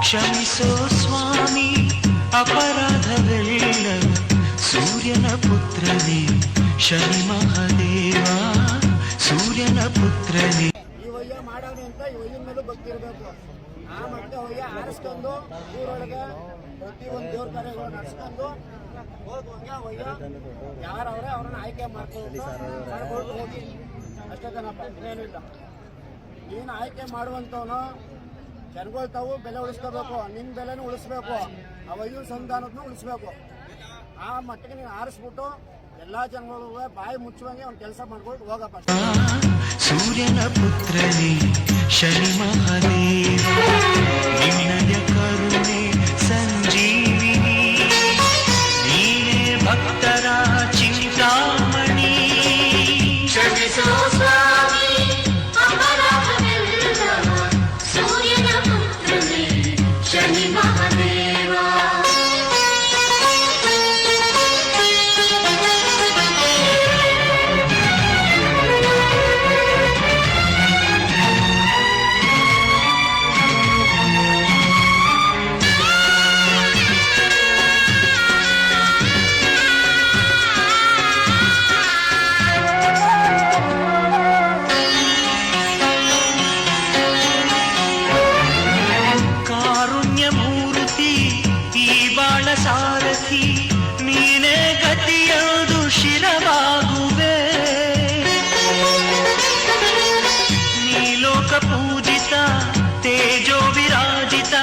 ಕ್ಷಮಿಸೋ ಸ್ವಾಮಿ ಅಪರಾಧವೆಲ್ಲ ಸೂರ್ಯನ ಪುತ್ರನೇ ಶನಿ ಮಹಾದೇವ ಸೂರ್ಯನ ಪುತ್ರನೇ. ಈ ವಯ್ಯ ಮಾಡೋಣ ಅಂತ ಈ ವಯ್ಯನ ಮೇಲೂ ಭಕ್ತಿ ಇರಬೇಕು. ಆ ಮತ್ತೆ ವಯ್ಯ ಆರಿಸ್ಕೊಂಡು ಊರೊಳಗೆ ಪ್ರತಿಯೊಂದು ದೇವ್ರ ಕಾರ್ಯಗಳು ನಡೆಸ್ಕೊಂಡು ಹೋಗುವಂಗೆ ವಯ್ಯ ಯಾರವ್ರೆ ಅವ್ರನ್ನ ಆಯ್ಕೆ ಮಾಡ್ಕೊಂಡು ಹೋಗಿ ಅಷ್ಟೇ ಕಣಪ್ಪ, ಇನ್ನೇನಿಲ್ಲ. ನೀನು ಆಯ್ಕೆ ಮಾಡುವಂಥವನು ಜನಗಳು ತಾವು ಬೆಲೆ ಉಳಿಸ್ಕೋಬೇಕು, ನಿನ್ನ ಬೆಲೆನೂ ಉಳಿಸ್ಬೇಕು, ಆ ವಯ್ಯನ ಸಂಧಾನದನ್ನು ಉಳಿಸ್ಬೇಕು. ಆ ಮಟ್ಟಿಗೆ ನೀನು ಆರಿಸ್ಬಿಟ್ಟು ಎಲ್ಲಾ ಜನಗಳು ಬಾಯಿ ಮುಚ್ಚುವಂಗೆ ಒಂದು ಕೆಲಸ ಮಾಡ್ಕೊಂಡು ಹೋಗಪ್ಪ. ಸೂರ್ಯನ ಪುತ್ರನೇ ಶನಿ ಮಹಾದೇವ ನಿನ್ನಯ ಕರುಣೆ ಸಂಜೀವಿನಿ ನೀನೇ ಭಕ್ತರ ಚಿಂತಾಮಣಿ. ಕ್ಷಮಿಸೋ ಸ್ವಾಮಿ ಅಪರಾಧವೆಲ್ಲ ಸೂರ್ಯನ ಪುತ್ರನೇ ಶನಿ ಮಹಾದೇವ. ಸಾರಥಿ ನೀನೇ ಗತಿಯದು ಶಿರವಾಗುವೆ ನೀ ಲೋಕ ಪೂಜಿತ ತೇಜೋ ವಿರಾಜಿತ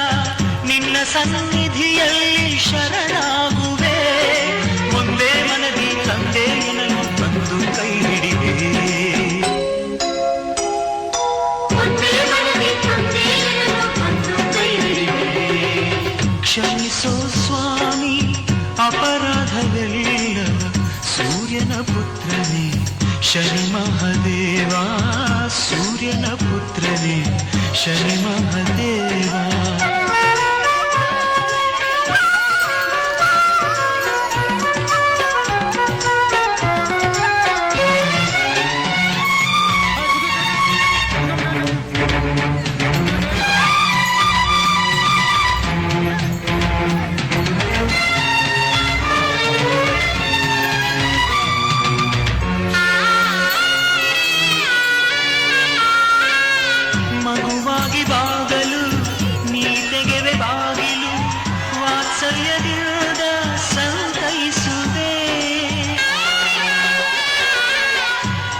ನಿನ್ನ ಸನ್ನಿಧಿಯಲ್ಲಿ ಶರಣಾಗುವೆ. ಒಂದೇ ಮನದಿ ತಂದೆ ಎನಲು ಬಂದು ಕೈ ಹಿಡಿವೆ ಕ್ಷಮಿಸೋ ಸ್ವಾಮಿ ಅಪರಾಧವೆಲ್ಲ ಸೂರ್ಯನ ಪುತ್ರನೇ ಶನಿ ಮಹಾದೇವ ಸೂರ್ಯನ ಪುತ್ರನೇ ಶನಿ ಮಹಾದೇವ. ಮಗುವಾಗಿ ಬಾಗಲು ನೀ ತೆಗೆವೆ ಬಾಗಿಲು ವಾತ್ಸಲ್ಯದಿಂದ ಸಂತೈಸುವೆ.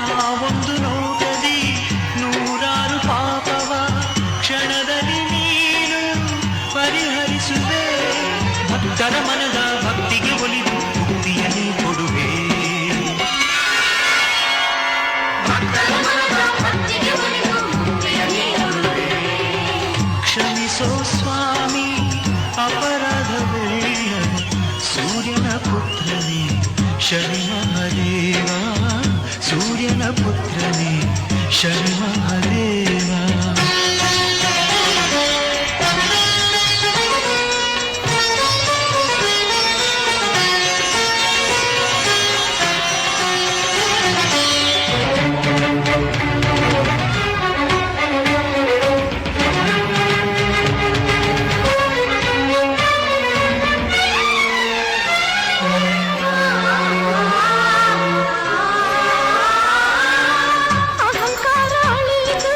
ಆ ಒಂದು ನೋಟದಿ ನೂರಾರು ಪಾಪವ ಕ್ಷಣದಲ್ಲಿ ನೀನು ಪರಿಹರಿಸುವೆ. ಭಕ್ತರ ಮನದ ಭಕ್ತಿಗೆ ಒಲಿದು ಮುಕ್ತಿಯನ್ನೇ ಕೊಡುವೆ. ಕ್ಷಮಿಸೋ ಸ್ವಾಮಿ ಅಪರಾಧವೆಲ್ಲ ಸೂರ್ಯನ ಪುತ್ರನೇ ಶನಿ ಮಹಾದೇವ ಸೂರ್ಯನ ಪುತ್ರನೇ ಶನಿ ಮಹಾದೇವ. ಅಹಂಕಾರ ಅಳಿದು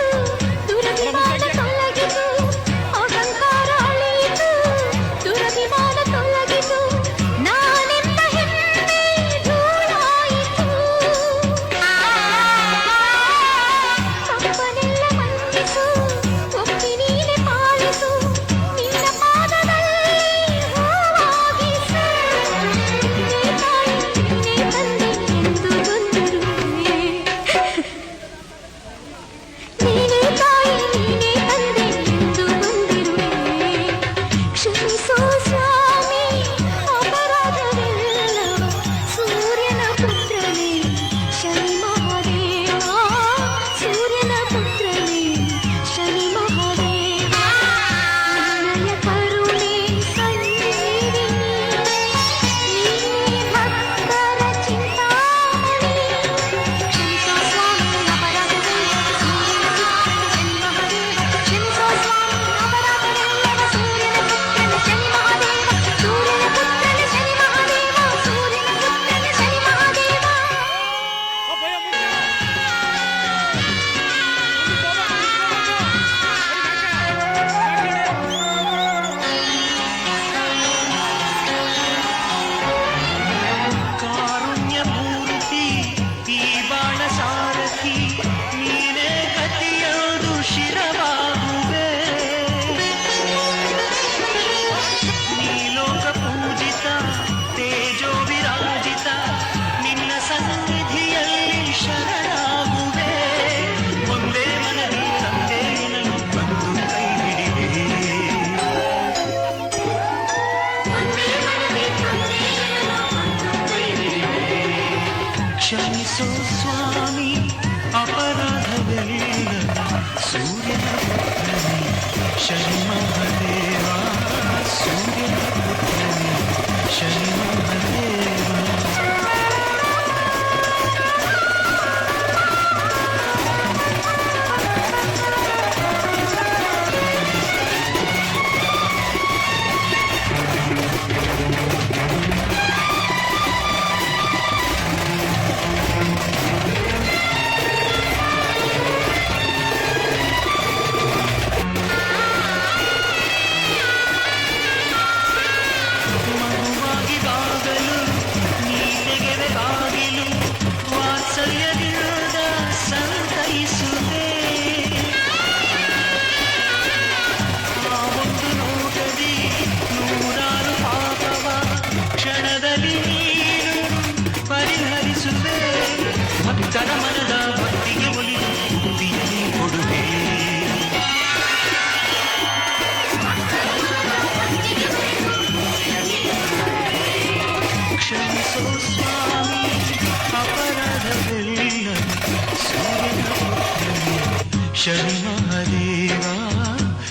ಶನಿ ಮಹದೇವ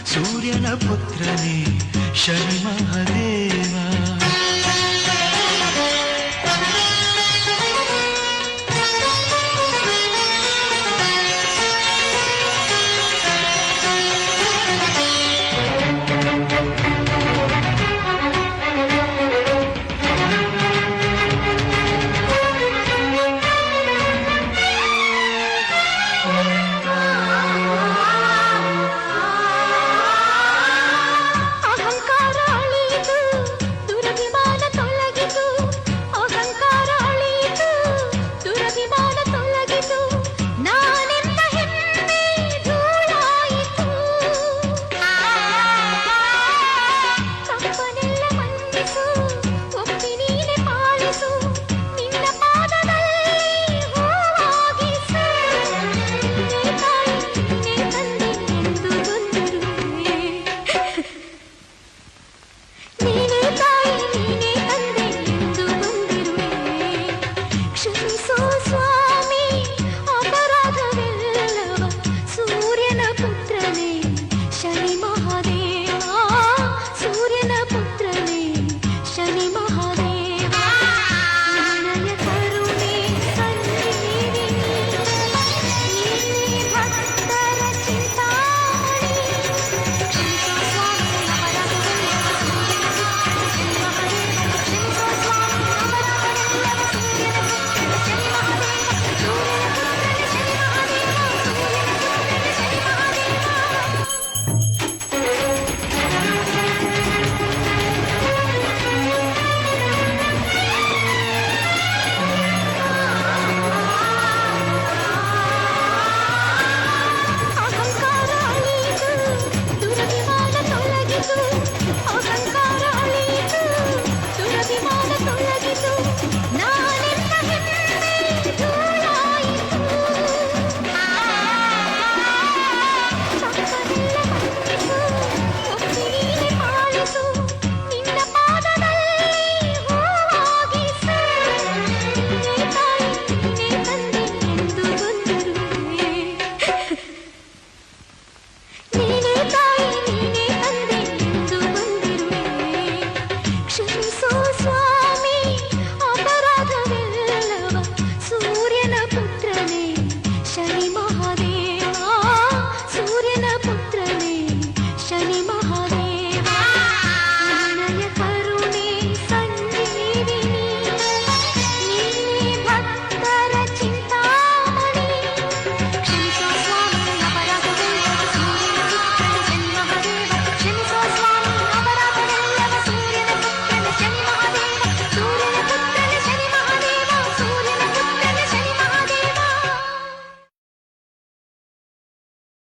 ಸೂರ್ಯನ ಪುತ್ರನೇ ಶನಿ ಮಹದೇವ